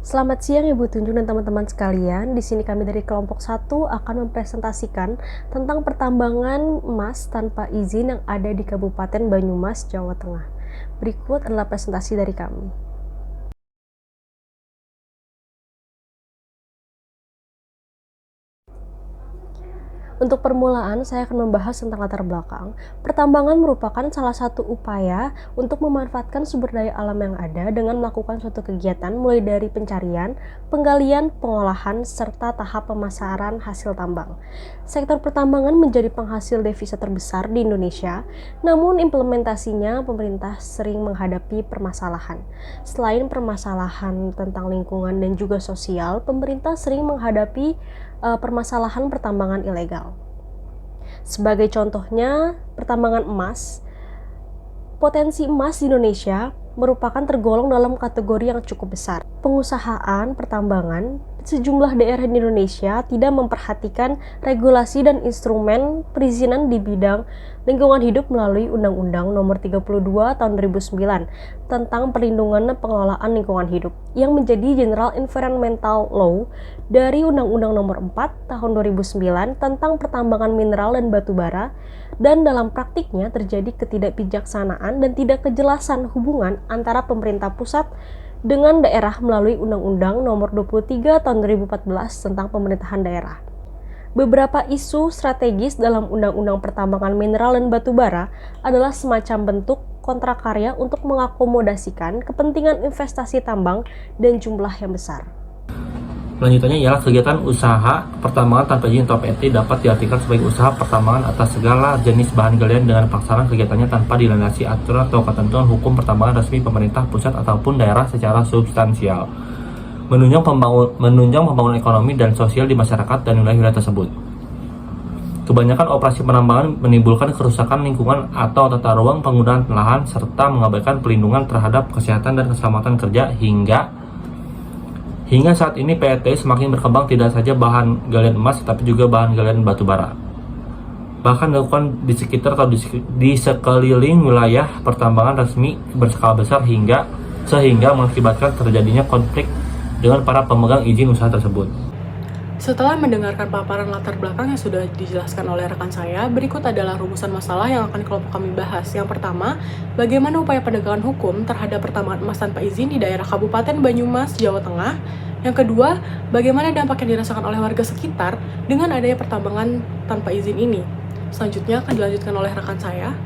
Selamat siang Ibu Tunjung dan teman-teman sekalian. Di sini kami dari kelompok 1 akan mempresentasikan tentang pertambangan emas tanpa izin yang ada di Kabupaten Banyumas, Jawa Tengah. Berikut adalah presentasi dari kami. Untuk permulaan, saya akan membahas tentang latar belakang. Pertambangan merupakan salah satu upaya untuk memanfaatkan sumber daya alam yang ada dengan melakukan suatu kegiatan mulai dari pencarian, penggalian, pengolahan, serta tahap pemasaran hasil tambang. Sektor pertambangan menjadi penghasil devisa terbesar di Indonesia, namun implementasinya pemerintah sering menghadapi permasalahan. Selain permasalahan tentang lingkungan dan juga sosial, pemerintah sering menghadapi permasalahan pertambangan ilegal. Sebagai contohnya, pertambangan emas. Potensi emas di Indonesia merupakan tergolong dalam kategori yang cukup besar. Pengusahaan pertambangan sejumlah daerah di Indonesia tidak memperhatikan regulasi dan instrumen perizinan di bidang lingkungan hidup melalui Undang-Undang Nomor 32 Tahun 2009 tentang perlindungan dan pengelolaan lingkungan hidup yang menjadi General Environmental Law dari Undang-Undang Nomor 4 Tahun 2009 tentang pertambangan mineral dan batu bara, dan dalam praktiknya terjadi ketidakbijaksanaan dan tidak kejelasan hubungan antara pemerintah pusat dengan daerah melalui Undang-Undang Nomor 23 Tahun 2014 tentang pemerintahan daerah. Beberapa isu strategis dalam Undang-Undang Pertambangan Mineral dan Batu Bara adalah semacam bentuk kontrakarya untuk mengakomodasikan kepentingan investasi tambang dan jumlah yang besar. Selanjutnya ialah kegiatan usaha pertambangan tanpa izin atau PT dapat diartikan sebagai usaha pertambangan atas segala jenis bahan galian dengan pelaksanaan kegiatannya tanpa dilandasi aturan atau ketentuan hukum pertambangan resmi pemerintah pusat ataupun daerah secara substansial, menunjang pembangunan ekonomi dan sosial di masyarakat dan wilayah tersebut. Kebanyakan operasi penambangan menimbulkan kerusakan lingkungan atau tata ruang penggunaan lahan serta mengabaikan pelindungan terhadap kesehatan dan keselamatan kerja Hingga saat ini PET semakin berkembang tidak saja bahan galian emas tetapi juga bahan galian batu bara. Bahkan dilakukan di sekitar atau di sekeliling wilayah pertambangan resmi berskala besar sehingga mengakibatkan terjadinya konflik dengan para pemegang izin usaha tersebut. Setelah mendengarkan paparan latar belakang yang sudah dijelaskan oleh rekan saya, berikut adalah rumusan masalah yang akan kelompok kami bahas. Yang pertama, bagaimana upaya penegakan hukum terhadap pertambangan emas tanpa izin di daerah Kabupaten Banyumas, Jawa Tengah. Yang kedua, bagaimana dampak yang dirasakan oleh warga sekitar dengan adanya pertambangan tanpa izin ini. Selanjutnya akan dilanjutkan oleh rekan saya.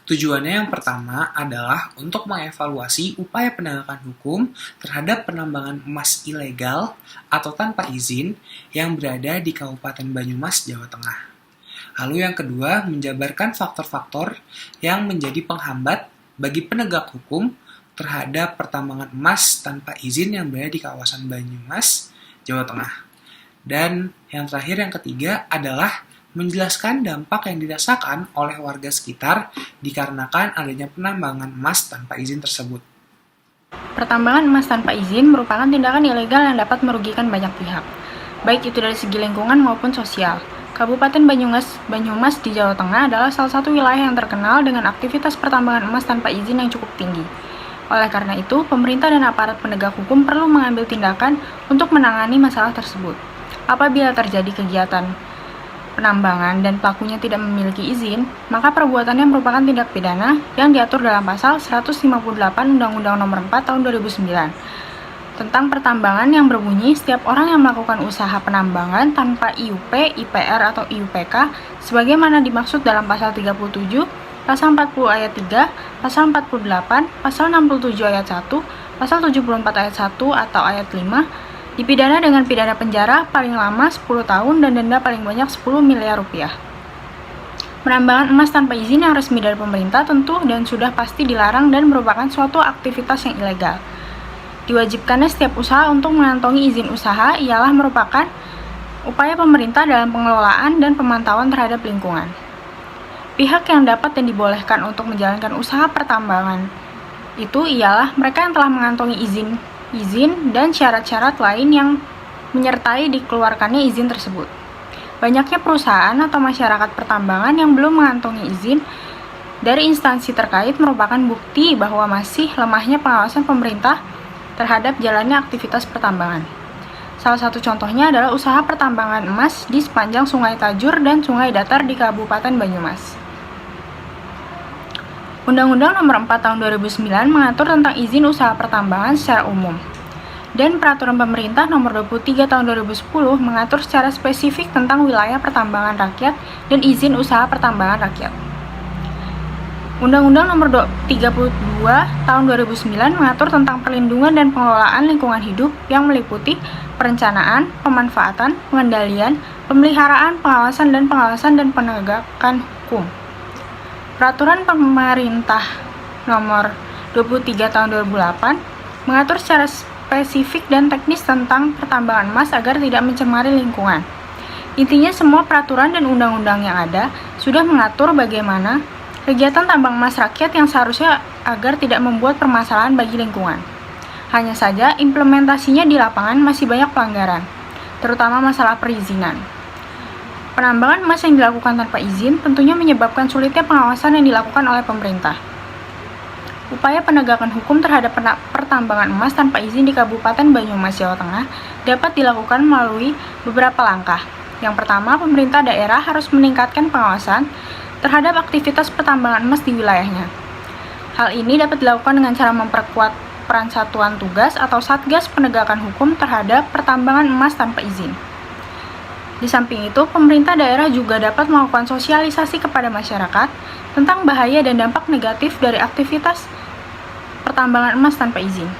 Tujuannya yang pertama adalah untuk mengevaluasi upaya penegakan hukum terhadap penambangan emas ilegal atau tanpa izin yang berada di Kabupaten Banyumas, Jawa Tengah. Lalu yang kedua, menjabarkan faktor-faktor yang menjadi penghambat bagi penegak hukum terhadap pertambangan emas tanpa izin yang berada di kawasan Banyumas, Jawa Tengah. Dan yang terakhir, yang ketiga adalah menjelaskan dampak yang dirasakan oleh warga sekitar dikarenakan adanya penambangan emas tanpa izin tersebut. Pertambangan emas tanpa izin merupakan tindakan ilegal yang dapat merugikan banyak pihak, baik itu dari segi lingkungan maupun sosial. Kabupaten Banyumas di Jawa Tengah adalah salah satu wilayah yang terkenal dengan aktivitas pertambangan emas tanpa izin yang cukup tinggi. Oleh karena itu, pemerintah dan aparat penegak hukum perlu mengambil tindakan untuk menangani masalah tersebut. Apabila terjadi kegiatan penambangan dan pelakunya tidak memiliki izin, maka perbuatannya merupakan tindak pidana yang diatur dalam pasal 158 Undang-Undang Nomor 4 Tahun 2009 tentang pertambangan yang berbunyi setiap orang yang melakukan usaha penambangan tanpa IUP, IPR atau IUPK sebagaimana dimaksud dalam pasal 37, pasal 40 ayat 3, pasal 48, pasal 67 ayat 1, pasal 74 ayat 1 atau ayat 5 dipidana dengan pidana penjara paling lama 10 tahun dan denda paling banyak 10 miliar rupiah. Penambangan emas tanpa izin yang resmi dari pemerintah tentu dan sudah pasti dilarang dan merupakan suatu aktivitas yang ilegal. Diwajibkannya setiap usaha untuk mengantongi izin usaha ialah merupakan upaya pemerintah dalam pengelolaan dan pemantauan terhadap lingkungan. Pihak yang dapat dan dibolehkan untuk menjalankan usaha pertambangan itu ialah mereka yang telah mengantongi izin dan syarat-syarat lain yang menyertai dikeluarkannya izin tersebut. Banyaknya perusahaan atau masyarakat pertambangan yang belum mengantongi izin dari instansi terkait merupakan bukti bahwa masih lemahnya pengawasan pemerintah terhadap jalannya aktivitas pertambangan. Salah satu contohnya adalah usaha pertambangan emas di sepanjang Sungai Tajur dan Sungai Datar di Kabupaten Banyumas. Undang-Undang Nomor 4 Tahun 2009 mengatur tentang izin usaha pertambangan secara umum. Dan Peraturan Pemerintah Nomor 23 Tahun 2010 mengatur secara spesifik tentang wilayah pertambangan rakyat dan izin usaha pertambangan rakyat. Undang-Undang Nomor 32 Tahun 2009 mengatur tentang perlindungan dan pengelolaan lingkungan hidup yang meliputi perencanaan, pemanfaatan, pengendalian, pemeliharaan, pengawasan dan penegakan hukum. Peraturan Pemerintah Nomor 23 Tahun 2008 mengatur secara spesifik dan teknis tentang pertambangan emas agar tidak mencemari lingkungan. Intinya semua peraturan dan undang-undang yang ada sudah mengatur bagaimana kegiatan tambang emas rakyat yang seharusnya agar tidak membuat permasalahan bagi lingkungan. Hanya saja implementasinya di lapangan masih banyak pelanggaran, terutama masalah perizinan. Penambangan emas yang dilakukan tanpa izin tentunya menyebabkan sulitnya pengawasan yang dilakukan oleh pemerintah. Upaya penegakan hukum terhadap pertambangan emas tanpa izin di Kabupaten Banyumas, Jawa Tengah dapat dilakukan melalui beberapa langkah. Yang pertama, pemerintah daerah harus meningkatkan pengawasan terhadap aktivitas pertambangan emas di wilayahnya. Hal ini dapat dilakukan dengan cara memperkuat peran satuan tugas atau satgas penegakan hukum terhadap pertambangan emas tanpa izin. Di samping itu, pemerintah daerah juga dapat melakukan sosialisasi kepada masyarakat tentang bahaya dan dampak negatif dari aktivitas pertambangan emas tanpa izin.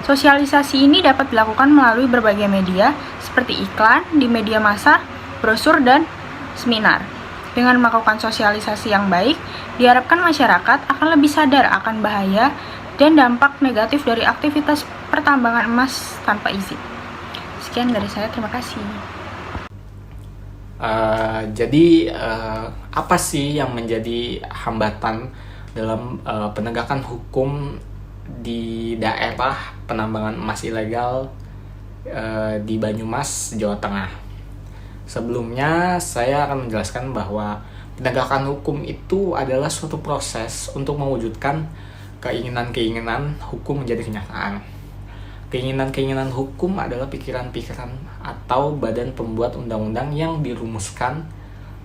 Sosialisasi ini dapat dilakukan melalui berbagai media seperti iklan di media massa, brosur, dan seminar. Dengan melakukan sosialisasi yang baik, diharapkan masyarakat akan lebih sadar akan bahaya dan dampak negatif dari aktivitas pertambangan emas tanpa izin. Sekian dari saya, terima kasih. Jadi apa sih yang menjadi hambatan dalam penegakan hukum di daerah penambangan emas ilegal di Banyumas, Jawa Tengah? Sebelumnya saya akan menjelaskan bahwa penegakan hukum itu adalah suatu proses untuk mewujudkan keinginan-keinginan hukum menjadi kenyataan. Keinginan-keinginan hukum adalah pikiran-pikiran atau badan pembuat undang-undang yang dirumuskan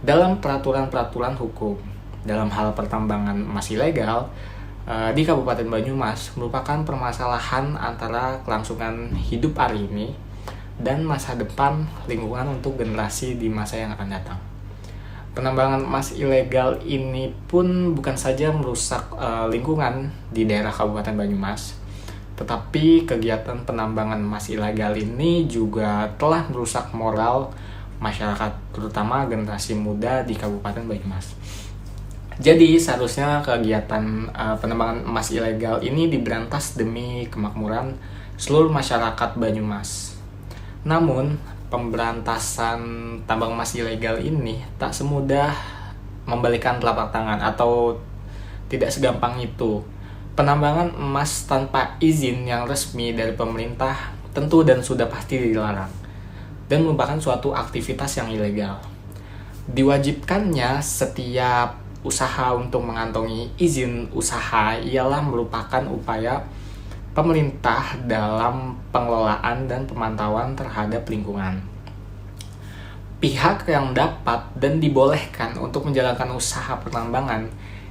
dalam peraturan-peraturan hukum. Dalam hal pertambangan emas ilegal di Kabupaten Banyumas merupakan permasalahan antara kelangsungan hidup hari ini dan masa depan lingkungan untuk generasi di masa yang akan datang. Penambangan emas ilegal ini pun bukan saja merusak lingkungan di daerah Kabupaten Banyumas, tetapi kegiatan penambangan emas ilegal ini juga telah merusak moral masyarakat, terutama generasi muda di Kabupaten Banyumas. Jadi seharusnya kegiatan penambangan emas ilegal ini diberantas demi kemakmuran seluruh masyarakat Banyumas. Namun, pemberantasan tambang emas ilegal ini tak semudah membalikan telapak tangan atau tidak segampang itu. Penambangan emas tanpa izin yang resmi dari pemerintah tentu dan sudah pasti dilarang dan merupakan suatu aktivitas yang ilegal. Diwajibkannya setiap usaha untuk mengantongi izin usaha ialah merupakan upaya pemerintah dalam pengelolaan dan pemantauan terhadap lingkungan. Pihak yang dapat dan dibolehkan untuk menjalankan usaha pertambangan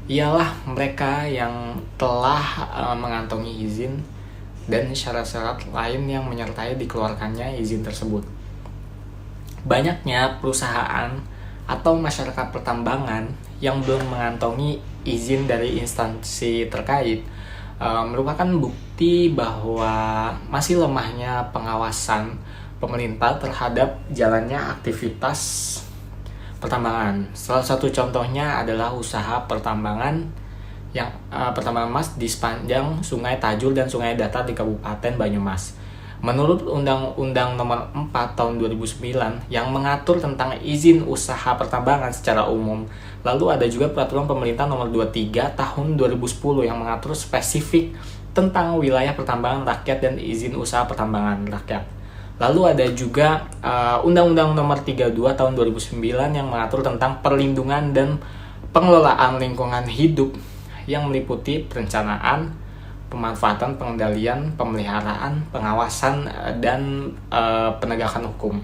ialah mereka yang telah mengantongi izin dan syarat-syarat lain yang menyertai dikeluarkannya izin tersebut. Banyaknya perusahaan atau masyarakat pertambangan yang belum mengantongi izin dari instansi terkait merupakan bukti bahwa masih lemahnya pengawasan pemerintah terhadap jalannya aktivitas pertambangan. Salah satu contohnya adalah usaha pertambangan pertambangan emas di sepanjang Sungai Tajur dan Sungai Datar di Kabupaten Banyumas. Menurut Undang-Undang Nomor 4 Tahun 2009 yang mengatur tentang izin usaha pertambangan secara umum, lalu ada juga Peraturan Pemerintah Nomor 23 Tahun 2010 yang mengatur spesifik tentang wilayah pertambangan rakyat dan izin usaha pertambangan rakyat. Lalu ada juga Undang-Undang Nomor 32 Tahun 2009 yang mengatur tentang perlindungan dan pengelolaan lingkungan hidup yang meliputi perencanaan, pemanfaatan, pengendalian, pemeliharaan, pengawasan, dan penegakan hukum.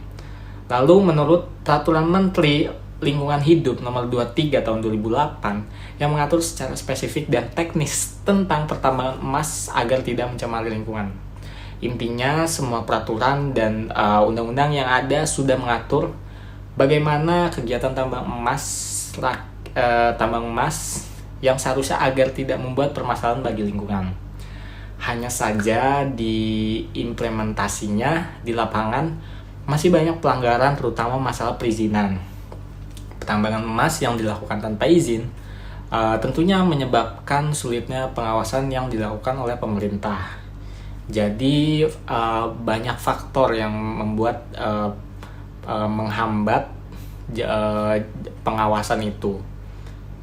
Lalu menurut Peraturan Menteri Lingkungan Hidup Nomor 23 Tahun 2008 yang mengatur secara spesifik dan teknis tentang pertambangan emas agar tidak mencemari lingkungan. Intinya semua peraturan dan undang-undang yang ada sudah mengatur bagaimana kegiatan tambang emas yang seharusnya agar tidak membuat permasalahan bagi lingkungan. Hanya saja di implementasinya di lapangan masih banyak pelanggaran, terutama masalah perizinan. Pertambangan emas yang dilakukan tanpa izin tentunya menyebabkan sulitnya pengawasan yang dilakukan oleh pemerintah. Jadi banyak faktor yang membuat menghambat pengawasan itu,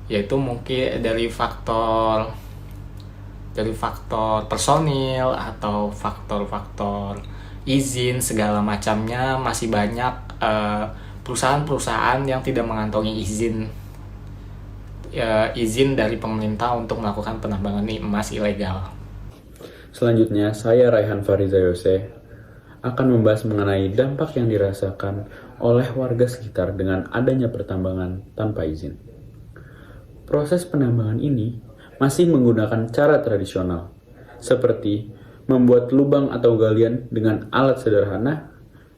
yaitu mungkin dari faktor personil atau faktor izin segala macamnya. Masih banyak perusahaan-perusahaan yang tidak mengantongi izin dari pemerintah untuk melakukan penambangan emas ilegal. Selanjutnya, saya Raihan Fariza Yose akan membahas mengenai dampak yang dirasakan oleh warga sekitar dengan adanya pertambangan tanpa izin. Proses penambangan ini masih menggunakan cara tradisional, seperti membuat lubang atau galian dengan alat sederhana,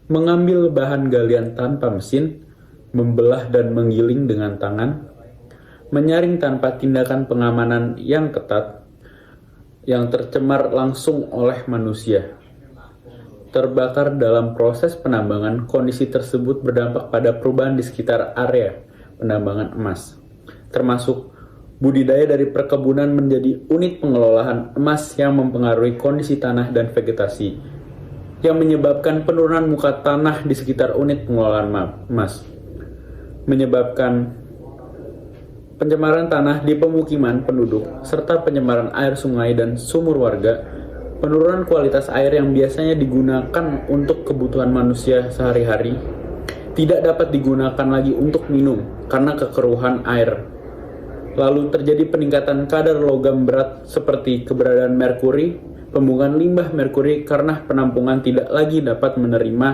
mengambil bahan galian tanpa mesin, membelah dan menggiling dengan tangan, menyaring tanpa tindakan pengamanan yang ketat, yang tercemar langsung oleh manusia. Terbakar dalam proses penambangan, kondisi tersebut berdampak pada perubahan di sekitar area penambangan emas, termasuk budidaya dari perkebunan menjadi unit pengelolaan emas yang mempengaruhi kondisi tanah dan vegetasi, yang menyebabkan penurunan muka tanah di sekitar unit pengelolaan emas, menyebabkan pencemaran tanah di pemukiman penduduk, serta pencemaran air sungai dan sumur warga, penurunan kualitas air yang biasanya digunakan untuk kebutuhan manusia sehari-hari, tidak dapat digunakan lagi untuk minum karena kekeruhan air. Lalu terjadi peningkatan kadar logam berat seperti keberadaan merkuri, pembuangan limbah merkuri karena penampungan tidak lagi dapat menerima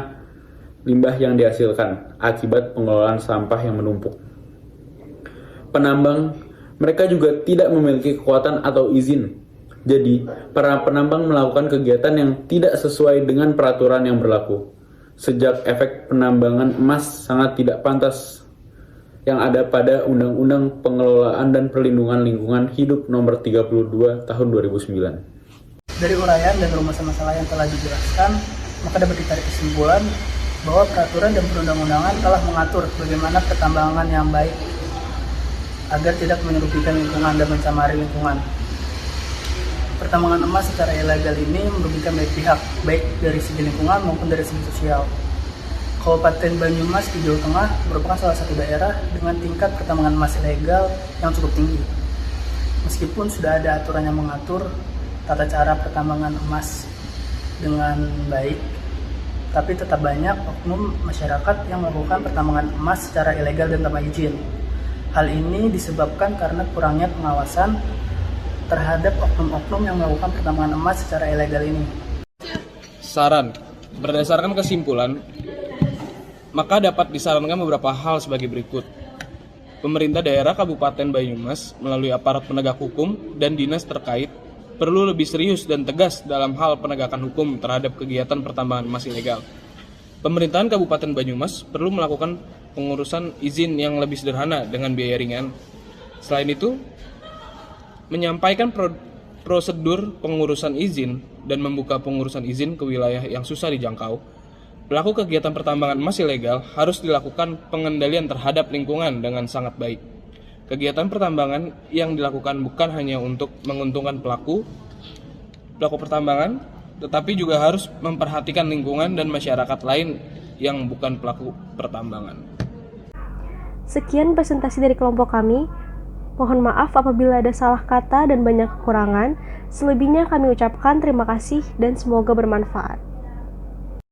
limbah yang dihasilkan akibat pengelolaan sampah yang menumpuk. Penambang, mereka juga tidak memiliki kekuatan atau izin. Jadi, para penambang melakukan kegiatan yang tidak sesuai dengan peraturan yang berlaku. Sejak efek penambangan emas sangat tidak pantas yang ada pada Undang-Undang Pengelolaan dan Perlindungan Lingkungan Hidup Nomor 32 Tahun 2009. Dari uraian dan rumusan masalah yang telah dijelaskan, maka dapat ditarik kesimpulan bahwa peraturan dan perundang-undangan telah mengatur bagaimana pertambangan yang baik agar tidak merugikan lingkungan dan mencemari lingkungan. Pertambangan emas secara ilegal ini merugikan banyak pihak, baik dari segi lingkungan maupun dari segi sosial. Kabupaten Banyumas di Jawa Tengah merupakan salah satu daerah dengan tingkat pertambangan emas ilegal yang cukup tinggi. Meskipun sudah ada aturan yang mengatur tata cara pertambangan emas dengan baik, tapi tetap banyak oknum masyarakat yang melakukan pertambangan emas secara ilegal dan tanpa izin. Hal ini disebabkan karena kurangnya pengawasan terhadap oknum-oknum yang melakukan pertambangan emas secara ilegal ini. Saran, berdasarkan kesimpulan, maka dapat disarankan beberapa hal sebagai berikut. Pemerintah daerah Kabupaten Banyumas melalui aparat penegak hukum dan dinas terkait perlu lebih serius dan tegas dalam hal penegakan hukum terhadap kegiatan pertambangan emas ilegal. Pemerintahan Kabupaten Banyumas perlu melakukan pengurusan izin yang lebih sederhana dengan biaya ringan. Selain itu, menyampaikan prosedur pengurusan izin dan membuka pengurusan izin ke wilayah yang susah dijangkau. Pelaku kegiatan pertambangan emas ilegal harus dilakukan pengendalian terhadap lingkungan dengan sangat baik. Kegiatan pertambangan yang dilakukan bukan hanya untuk menguntungkan pelaku pertambangan, tetapi juga harus memperhatikan lingkungan dan masyarakat lain yang bukan pelaku pertambangan. Sekian presentasi dari kelompok kami. Mohon maaf apabila ada salah kata dan banyak kekurangan. Selebihnya kami ucapkan terima kasih dan semoga bermanfaat.